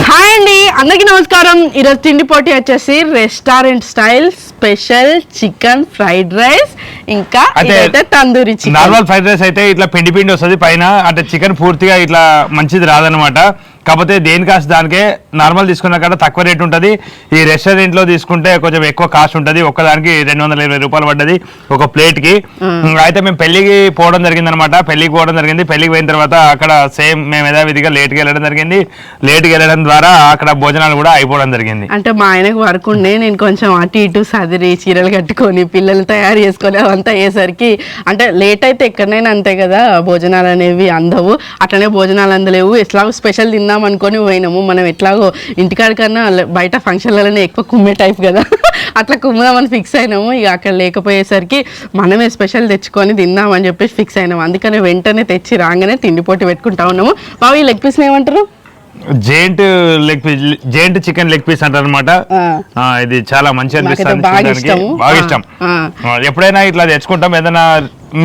Hi అండి, అందరికీ నమస్కారం. ఈరోజు తిండి పోటీ వచ్చేసి restaurant style special chicken fried rice, ఇంకా ఇదైతే tandoori chicken. Normal fried rice అయితే ఇట్లా పిండి పిండి వస్తుంది పైన, అంటే చికెన్ పూర్తిగా ఇట్లా మంచిది రాదనమాట. కాకపోతే దేని కాస్ట్ దానికే నార్మల్ తీసుకున్న కాడ తక్కువ రేట్ ఉంటుంది. ఈ రెస్టారెంట్ లో తీసుకుంటే కొంచెం ఎక్కువ కాస్ట్ ఉంటుంది. ఒక్కదానికి 220 రూపాయలు పడ్డది ఒక ప్లేట్ కి. అయితే మేము పెళ్లికి పోవడం జరిగింది అనమాట. పెళ్లికి పోయిన తర్వాత అక్కడ సేమ్ మేము యథావిధిగా లేట్కి వెళ్ళడం జరిగింది. లేట్కి వెళ్ళడం ద్వారా అక్కడ భోజనాలు కూడా అయిపోవడం జరిగింది. అంటే మా ఆయనకు వర్క్ ఉండే, నేను కొంచెం అటు ఇటు సదిరి చీరలు కట్టుకొని పిల్లలు తయారు చేసుకొని అవంతా అయ్యేసరికి, అంటే లేట్ అయితే ఎక్కడైనా అంతే కదా, భోజనాలు అనేవి అందవు. అట్లనే భోజనాలు అందలేవు. ఎట్లాగో స్పెషల్ తిందాం అనుకొని పోయినాము. మనం ఎట్లాగో ఇంటికాడ కన్నా బయట ఫంక్షన్లలోనే ఎక్కువ కుమ్మే టైప్ కదా, అట్లా కుమ్ముదామని ఫిక్స్ అయినాము. ఇక అక్కడ లేకపోయేసరికి మనమే స్పెషల్ తెచ్చుకొని తిందామని చెప్పేసి ఫిక్స్ అయినాము. అందుకని వెంటనే తెచ్చి రాగానే తిండి పోటీ పెట్టుకుంటా ఉన్నాము. బాబు, ఈ లెగ్ పీస్ని ఏమంటారు? జెయింట్ చికెన్ లెగ్ పీస్ అంటారు అనమాట. ఇది చాలా మంచి అనిపిస్తుంది, బాగా ఇష్టం. ఎప్పుడైనా ఇట్లా తెచ్చుకుంటాం. ఏదైనా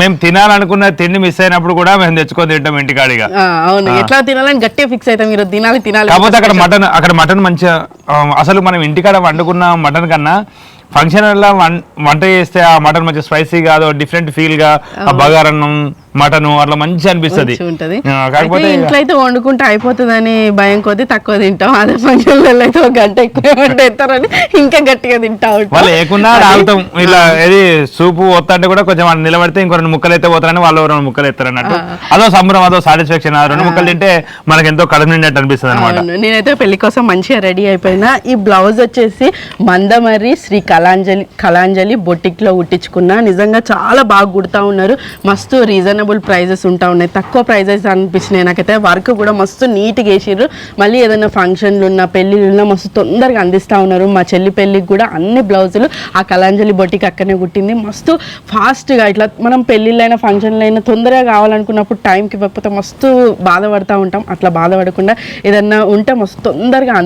మేము తినాలనుకున్న తిండి మిస్ అయినప్పుడు కూడా మేము తెచ్చుకొని తింటాం ఇంటికాడిగా. అవును, ఎట్లా తినాలని గట్టిగా ఫిక్స్ అవుతాం. మీరు తినాలి. కాకపోతే అక్కడ మటన్ మంచిగా, అసలు మనం ఇంటికాడ వండుకున్న మటన్ కన్నా ఫంక్షన్ వంట చేస్తే ఆ మటన్ మంచి స్పైసీ కాదు, డిఫరెంట్ ఫీల్ గా ఆ బగారన్నం మటన్ అట్లా మంచి అనిపిస్తుంది. కాకపోతే ఇంట్లో అయితే వండుకుంటే అయిపోతుందని భయం కొద్ది తక్కువ తింటాం. అదే ఫంక్షన్ అయితే ఒక గంట ఎక్కువ వండేస్తారని ఇంకా గట్టిగా తింటా ఉంటాం. వాళ్ళు లేకుండా ఆగుతాం. ఇలా ఏది సూపు పోతుంటే కూడా కొంచెం నిలబడితే ఇంకో 2 ముక్కలు అయితే పోతారని వాళ్ళు 2 ముక్కలు ఎత్తారు అన్నట్టు. అదో సంబరం, అదో సాటిస్ఫాక్షన్. 2 ముక్కలు తింటే మనకి ఎంతో కడుపు నిండినట్టు అనిపిస్తుంది అనమాట. నేనైతే పెళ్లి కోసం మంచిగా రెడీ అయిపోయినా. ఈ బ్లౌజ్ వచ్చేసి మందమర్రి శ్రీ కళాంజలి బొటిక్ లో కుట్టించుకున్నా. నిజంగా చాలా బాగా కుడతా ఉన్నారు. మస్తు రీజనబుల్ ప్రైజెస్ ఉంటా ఉన్నాయి, తక్కువ ప్రైజెస్ అనిపించినాయి నాకైతే. వర్క్ కూడా మస్తు నీట్గా వేసిర్రు. మళ్ళీ ఏదైనా ఫంక్షన్లు ఉన్నా పెళ్ళిళ్ళు ఉన్నా మస్తు తొందరగా అందిస్తూ ఉన్నారు. మా చెల్లి పెళ్ళికి కూడా అన్ని బ్లౌజులు ఆ కళాంజలి బొటిక్ అక్కడనే కుట్టింది. మస్తు ఫాస్ట్గా ఇట్లా మనం పెళ్ళిళ్ళైనా ఫంక్షన్లు అయినా తొందరగా కావాలనుకున్నప్పుడు టైంకి ఇవ్వకపోతే మస్తు బాధపడతా ఉంటాం. అట్లా బాధపడకుండా ఏదన్నా ఉంటే మస్తు తొందరగా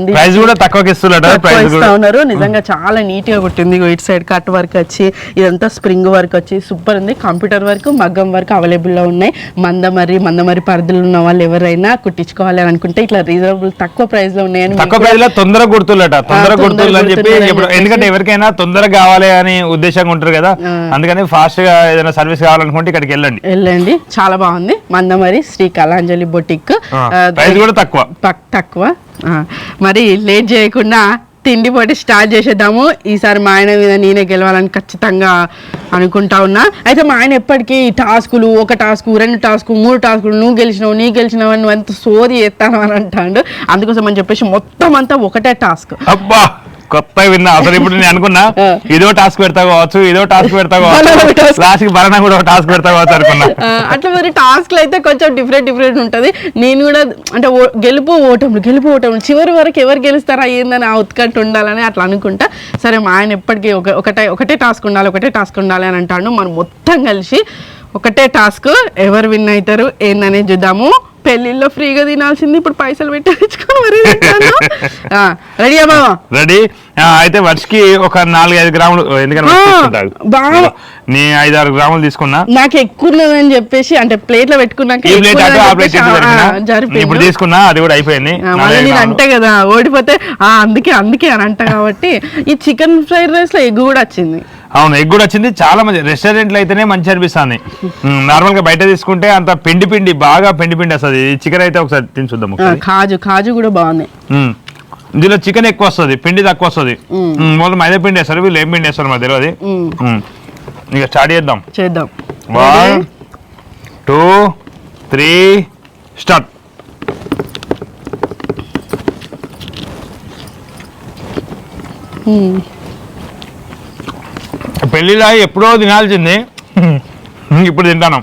ఇస్తా ఉన్నారు. నిజంగా చాలా నీట్గా కుట్టింది. ఇటు సైడ్ కట్ వర్క్ వచ్చి ఇదంతా స్ప్రింగ్ వర్క్ వచ్చి సూపర్ ఉంది. కంప్యూటర్ వర్క్, మగ్గం వర్క్ అవైలబుల్లో ఉన్నాయి. మందమరి పరిధులు ఉన్న వాళ్ళు ఎవరైనా కుట్టించుకోవాలి అని అనుకుంటే ఇట్లా రీజనబుల్ తక్కువ ప్రైస్ లో ఉన్నాయని, తక్కువ ప్రైస్ లో తొందరగా గుర్తులు అని చెప్పి, ఎందుకంటే ఎవరికైనా తొందరగా కావాలి అని ఉద్దేశంగా ఉంటారు కదా. అందుకని ఫాస్ట్ గా ఏదైనా సర్వీస్ కావాలనుకుంటే ఇక్కడికి వెళ్ళండి. చాలా బాగుంది. మందమరి శ్రీ కళాంజలి బొటిక్. ప్రైస్ కూడా తక్కువ. మరి లేట్ చేయకుండా తిండి పోటీ స్టార్ట్ చేసేద్దాము. ఈసారి మా ఆయన మీద నేనే గెలవాలని ఖచ్చితంగా అనుకుంటా ఉన్నా. అయితే మా ఆయన ఎప్పటికీ టాస్కులు, 1 టాస్క్ 2 టాస్క్ 3 టాస్కులు, నువ్వు గెలిచినావు నువ్వు అంత సోది చేస్తాను అని అంటాడు. అందుకోసం అని చెప్పేసి మొత్తం అంతా ఒకటే టాస్క్. అబ్బా, కొత్త విన్నా. అసలు ఇప్పుడు నేను అనుకున్నా ఇదో టాస్క్ పెడతా కావచ్చు, లాస్ట్ కి బనానా కూడా టాస్క్ పెడతా కావచ్చు అనుకున్నా. అట్లా మరి టాస్క్లు అయితే కొంచెం డిఫరెంట్ ఉంటుంది. నేను కూడా అంటే గెలుపు ఓటములు చివరి వరకు ఎవరు గెలుస్తారా ఏందని ఆ ఉత్కంఠ ఉండాలని అట్లా అనుకుంటా. సరే, మా ఆయన ఎప్పటికీ ఒకటే టాస్క్ ఉండాలి అని అంటాడు. మనం మొత్తం కలిసి ఒకటే టాస్క్, ఎవరు విన్ అవుతారు ఏందనేది చూద్దాము. పెళ్లిలో ఫ్రీగా తినాల్సింది ఇప్పుడు పైసలు పెట్టి తెచ్చుకొని మరి రెడీయా బావా? రెడీ. అయితే వర్షకి ఒక 4-5 గ్రాములు, ఎందుకంటే 5-6 గ్రాములు తీసుకున్నా. నాకు ఎక్కువ ఉన్నదని చెప్పేసి అంటే ప్లేట్ లో పెట్టుకున్నాక ఇప్పుడు తీసుకున్నా, అది కూడా అయిపోయింది. నేను అంటే కదా ఓడిపోతే అందుకే అని అంట. కాబట్టి ఈ చికెన్ ఫ్రైడ్ రైస్ లో ఎగ్ కూడా వచ్చింది. అవును, ఎగ్ కూడా వచ్చింది. చాలా మంచి రెస్టారెంట్ లో అయితేనే మంచి అనిపిస్తుంది. నార్మల్ గా బయట తీసుకుంటే అంత పిండి బాగా పిండి వస్తుంది. చికెన్ అయితే ఒకసారి తిని చూద్దాం. కాజు కూడా బాగుంది. దీనిలో చికెన్ ఎక్కువ వస్తుంది, పిండి తక్కువ వస్తుంది. మొదలు మైదా పిండి వేస్తారు, వీళ్ళు ఏం పిండి వేస్తారు మాకు తెలియదు. ఇక స్టార్ట్ చేద్దాం. 1 2 3 స్టార్ట్. పెళ్లిలో ఎప్పుడో తినాల్సింది, ఇప్పుడు తింటాను.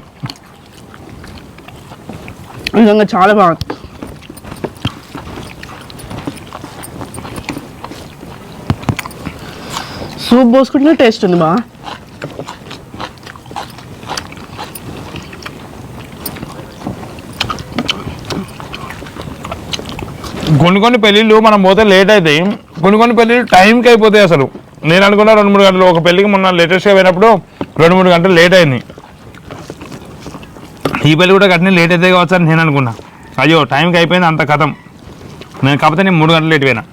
నిజంగా చాలా బాగుంది. సూప్ పోసుకుంటే టేస్ట్ ఉంది బా. కొన్ని పెళ్ళిళ్ళు మనం పోతే లేట్ అవుతాయి, కొన్ని పెళ్ళిళ్ళు టైంకి అయిపోతాయి. అసలు నేను అనుకున్నా 2-3 గంటలు. ఒక పెళ్ళికి మొన్న లేటెస్ట్గా పోయినప్పుడు 2-3 గంటలు లేట్ అయింది. ఈ పెళ్ళి కూడా గట్టిన లేట్ అయితే కావచ్చు అని నేను అనుకున్నా. అయ్యో, టైంకి అయిపోయింది, అంత కథం. కాకపోతే నేను 3 గంటలు లేట్ పోయినా.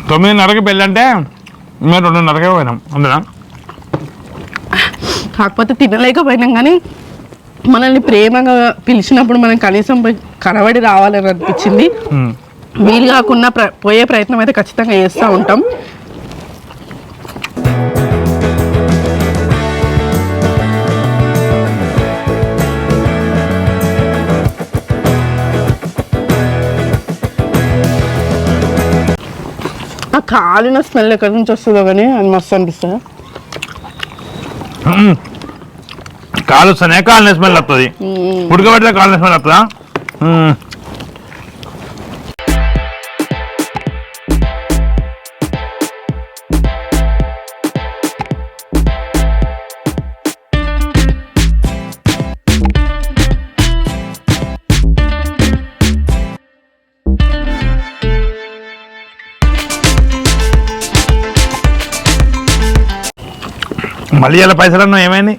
తొమ్మిదిన్నరకి పెళ్ళంటే మేము 2:30కే పోయినాం అందులో. కాకపోతే తినలేకపోయినాం కానీ మనల్ని ప్రేమగా పిలిచినప్పుడు మనం కనీసం పోయి కనబడి రావాలని అనిపించింది. వీలు కాకుండా పోయే ప్రయత్నం అయితే ఖచ్చితంగా చేస్తూ ఉంటాం. ఆ కాలిన స్మెల్ ఎక్కడి నుంచి వస్తుందో కానీ అది మస్తు అనిపిస్తుంది. కాలు వస్తానే కాలిన స్మెల్ వస్తుంది, ఉడకబెడితే కాలిన స్మెల్ వస్తుందా? మళ్ళీ ఇలా పైసలు అన్నా ఏమైంది?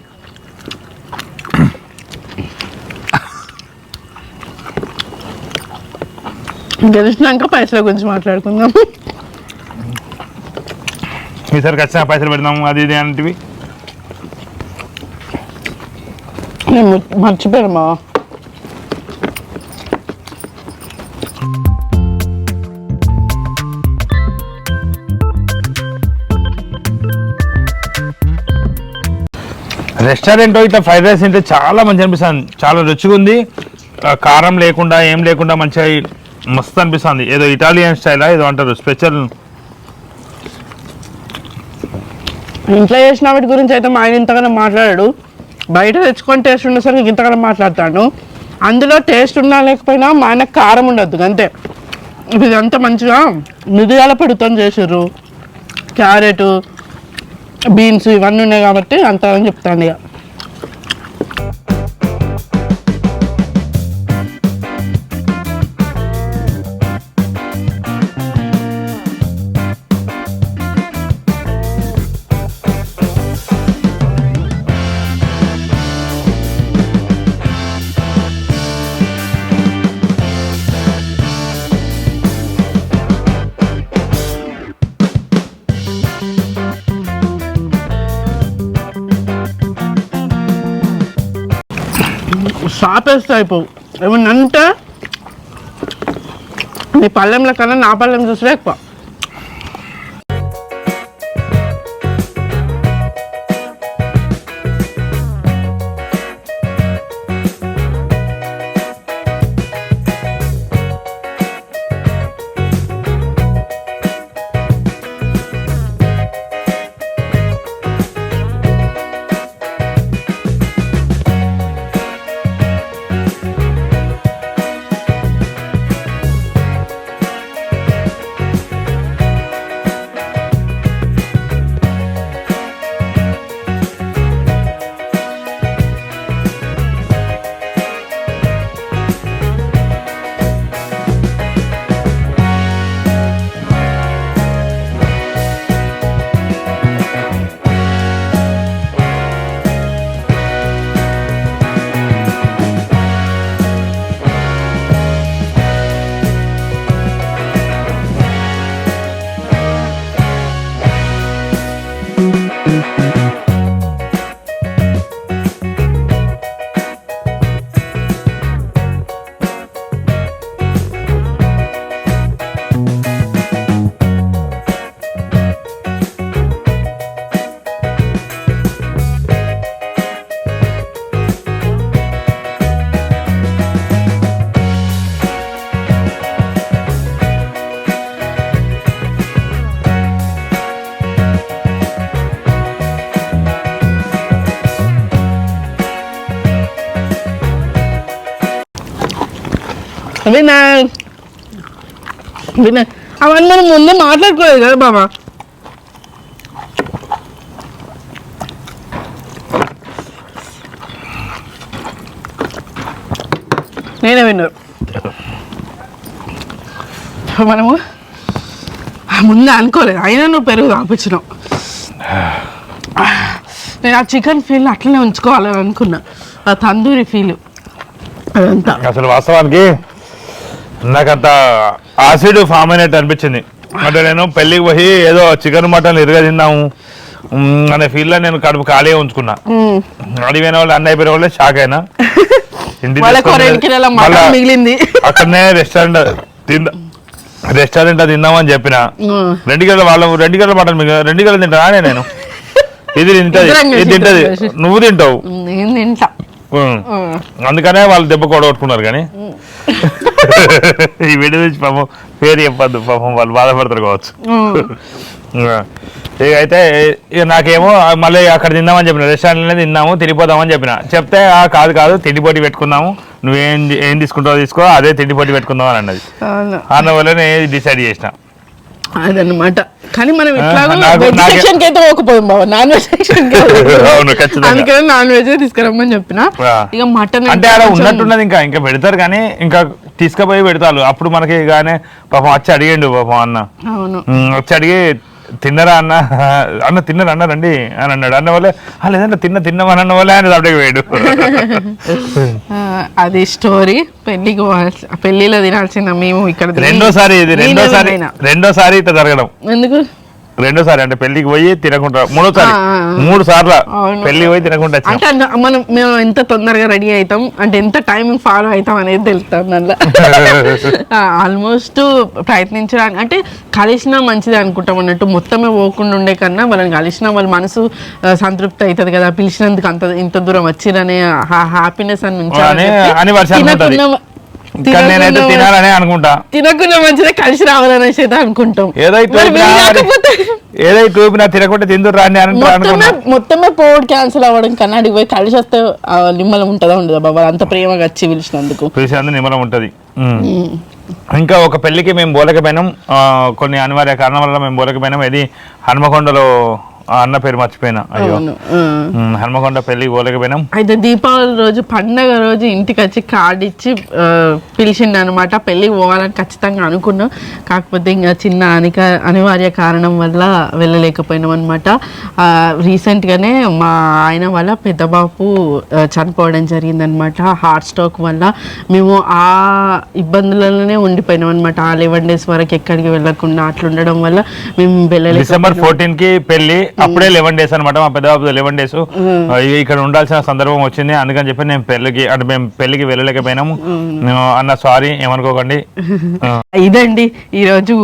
గెలిచినాక పైసల గురించి మాట్లాడుకుందాం. ఈసారి ఖచ్చితంగా పైసలు పెడదాము అది ఇది అంటివి. నేను మర్చిపోయాను మా రెస్టారెంట్ ఇట్లా ఫ్రైడ్ రైస్ అంటే చాలా మంచి అనిపిస్తుంది, చాలా రుచిగా ఉంది. కారం లేకుండా ఏం లేకుండా మంచిగా మస్తు అనిపిస్తుంది. ఏదో ఇటాలియన్ స్టైలా ఏదో అంటారు స్పెషల్. ఇంట్లో చేసిన వాటి గురించి అయితే మా ఆయన ఇంతగానో మాట్లాడాడు. బయట తెచ్చుకొని టేస్ట్ ఉండేసరికి ఇంతగానో మాట్లాడతాడు. అందులో టేస్ట్ ఉన్నా లేకపోయినా మా ఆయనకు కారం ఉండద్దు అంతే. ఇదంతా మంచిగా మిరియాల పొడితో చేసారు. క్యారెట్ బీన్స్ ఇవన్నీ ఉన్నాయి కాబట్టి అంత అని చెప్తాను. ఇక షాప్ వేస్తే అయిపోవు. ఏమన్నా అంటే నీ పళ్ళెంలో కన్నా నా పళ్ళెం చూసినా ఎక్కువ. వినయ్ వినయ్ అవన్నీ మనం ముందే మాట్లాడుకోలేదు కదా బాబా. నేనే విన్నారు. మనము ముందే అనుకోలేదు, అయినా నువ్వు పెరుగు తాపించినావు. నేను ఆ చికెన్ ఫీల్ అట్లనే ఉంచుకోవాలని అనుకున్నా, ఆ తందూరి ఫీల్. అదంతా అసలు వాస్తవానికి నాకంత ఆసిడ్ ఫామ్ అయినట్టు అనిపించింది. అంటే నేను పెళ్ళికి పోయి ఏదో చికెన్ మటన్ ఇరుగా తిందాము అనే ఫీల్ లో నేను కడుపు ఖాళీగా ఉంచుకున్నా. అడిగిన వాళ్ళు అన్నీ అయిపోయిన వాళ్ళే షాక్ అయినా. మిగిలింది అక్కడనే రెస్టారెంట్ తిందామని చెప్పిన 2 కిలోల వాళ్ళు 2 కిలోల మటన్ 2 కిలోలు తింటానే నేను. ఇది తింటది ఇది తింటది నువ్వు తింటావు. అందుకనే వాళ్ళు దెబ్బ కొట్టుకున్నారు. కానీ ఈ వీడియో నుంచి పాపం పేరు చెప్పద్దు, పాపం వాళ్ళు బాధపడతారు కావచ్చు. ఇక అయితే ఇక నాకేమో మళ్ళీ అక్కడ తిందామని చెప్పిన, రెస్టారెంట్లోనే తిందాము తిరిగిపోదామని చెప్తే కాదు తిండిపోటీ పెట్టుకుందాము, ఏం తీసుకుంటావో తీసుకో, అదే తిండిపోటీ పెట్టుకుందాం అని అన్నది. అన్న వల్ల నేను డిసైడ్ చేసిన అదనమాట. కానీ మనం అయితే పోకపోయాం బాబా, నాన్ వెజ్ సెక్షన్ అందుకని నాన్ వెజ్ తీసుకురమ్మని చెప్పిన. ఇక మటన్ అంటే అలా ఉన్నట్టున్నది, ఇంకా పెడతారు కానీ ఇంకా తీసుకుపోయి పెడతారు. అప్పుడు మనకి కానీ పాపం వచ్చి అడిగిండు పాపం అన్న, వచ్చి అడిగి తిన్నరా అన్న తిన్నరా అన్నారండి అని అన్నాడు. అన్న వాళ్ళే లేదంటే తిన్నామని అన్న వాళ్ళే ఆయన అప్పుడే పోయాడు. అది స్టోరీ. పెళ్లిలో తినాల్సిన మేము ఇక్కడ రెండోసారి ఇట్లా జరగడం. ఎందుకు రెండోసారి అంటే పెళ్లికి పోయి తినకుండా, 3 సార్లు పెళ్లికి పోయి తినకుండా. అంటే మేము ఎంత తొందరగా రెడీ అవుతాం అంటే ఎంత టైమింగ్ ఫాలో అవుతాం అనేది తెలుస్తాం. అందులో ఆల్మోస్ట్ ప్రయత్నించడానికి అంటే కలిసినా మంచిది అనుకుంటాం అన్నట్టు, మొత్తమే పోకుండా ఉండే కన్నా వాళ్ళని కలిసినా వాళ్ళ మనసు సంతృప్తి అవుతుంది కదా, పిలిచినందుకు ఇంత దూరం వచ్చిరనే హ్యాపీనెస్ అని తినాలనే అనుకుంటా, తినకుండా మంచిదే కలిసి రావాలనేసి అయితే అనుకుంటాం. ఏదైతే తినకుండా తిందురు రాని మొత్తమే పోటీ క్యాన్సిల్ అవ్వడం కన్నా అడిగి పోయి కలిసి వస్తే నిమ్మలం ఉంటుందా ఉండదా బాబా, అంత ప్రేమగా వచ్చి పిలిచినందుకు నిమ్మలం ఉంటది. ఇంకా ఒక పెళ్లికి మేము పోలేకపోయినాం, కొన్ని అనివార్య కారణం వల్ల మేము పోలేకపోయినాం. ఇది హన్మకొండలో అన్న పేరు మర్చిపోయినా, అయ్యో హన్మకొండ పెళ్లికి పోలేకపోయినాం. అయితే దీపావళి రోజు పండగ రోజు ఇంటికి వచ్చి కార్డు ఇచ్చి పిలిచిండు అనమాట. పెళ్లికి పోవాలని ఖచ్చితంగా అనుకున్నాం, కాకపోతే ఇంకా చిన్న అనివార్య కారణం వల్ల వెళ్ళలేకపోయినాం అనమాట. రీసెంట్గానే మా ఆయన వాళ్ళ పెద్ద బాబు చనిపోవడం జరిగిందనమాట, హార్ట్ స్ట్రోక్ వల్ల. మేము ఆ ఇబ్బందులలోనే ఉండిపోయినాం అనమాట. ఆ 11 days వరకు ఎక్కడికి వెళ్ళకుండా అట్లా ఉండడం వల్ల మేము వెళ్ళలేదు. December 14 పెళ్లి, అప్పుడే 11 days అనమాట. మా పెద్ద బాబు 11 days ఇక్కడ ఉండాల్సిన సందర్భం వచ్చింది. అందుకని చెప్పి మేము పెళ్లికి వెళ్ళలేకపోయినాము. అన్న సారీ ఏమనుకోకండి. ఇదండి ఈరోజు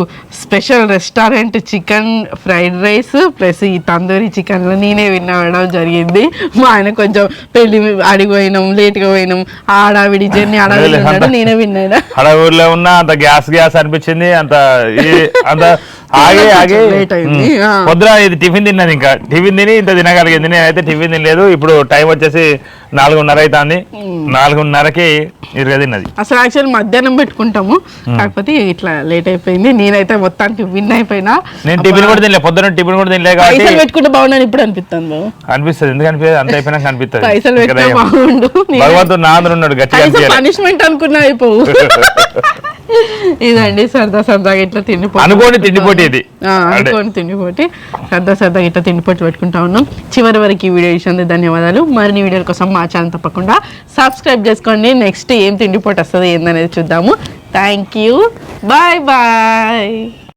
special restaurant chicken fried rice plus ఈ తందూరి చికెన్ లో నేనే వినడం జరిగింది. మా ఆయన కొంచెం పెళ్లి అడిగిపోయినాం, లేట్గా పోయినాం, ఆడావిడి జర్నీ ఆడావిడి నేనే విన్నాను. హడావిడిలో ఉన్న అంత గ్యాస్ అనిపించింది, అంత ఆగి పొద్దున ఇది టిఫిన్ తిన్నది. ఇంకా టిఫిన్ తిని ఇంత తినగలిగింది. నేనైతే టిఫిన్ తినలేదు. ఇప్పుడు టైం వచ్చేసి 4:30 అవుతుంది. 4:30కి ఇరుగా తిన్నది. అసలు యాక్చువల్ మధ్యాహ్నం పెట్టుకుంటాము, కాకపోతే ఇట్లా లేట్ అయిపోయింది. నేనైతే మొత్తానికి విన్ అయిపోయినా. నేను టిఫిన్ కూడా తినలే, పొద్దున టిఫిన్ కూడా తినలే కాబట్టి పెట్టుకుంటే బాగుండని ఇప్పుడు అనిపిస్తుంది. ఎందుకు అనిపిస్తుంది? అంత అయిపోయినా కనిపిస్తుంది. పైసలు పెట్టుకుంటే బాగుండు. భగవంతుడు నా అందరూ ఉన్నాడు, గట్టిగా పనిష్మెంట్ అనుకున్నా అయిపోవు. ఇదండి సరదాగా ఇట్లా అనుకోని తిండిపోటీ, ఇది అనుకోని తిండిపోటీ, సరదాగా ఇట్లా తిండిపోటీ పెట్టుకుంటా ఉన్నాం. చివరి వరకు ఈ వీడియో ఇచ్చినందుకు ధన్యవాదాలు. మరిన్ని వీడియోల కోసం మా ఛానల్ తప్పకుండా సబ్స్క్రైబ్ చేసుకోండి. నెక్స్ట్ ఏం తిండిపోటీ వస్తుంది ఏందనేది చూద్దాము. Thank you, bye bye.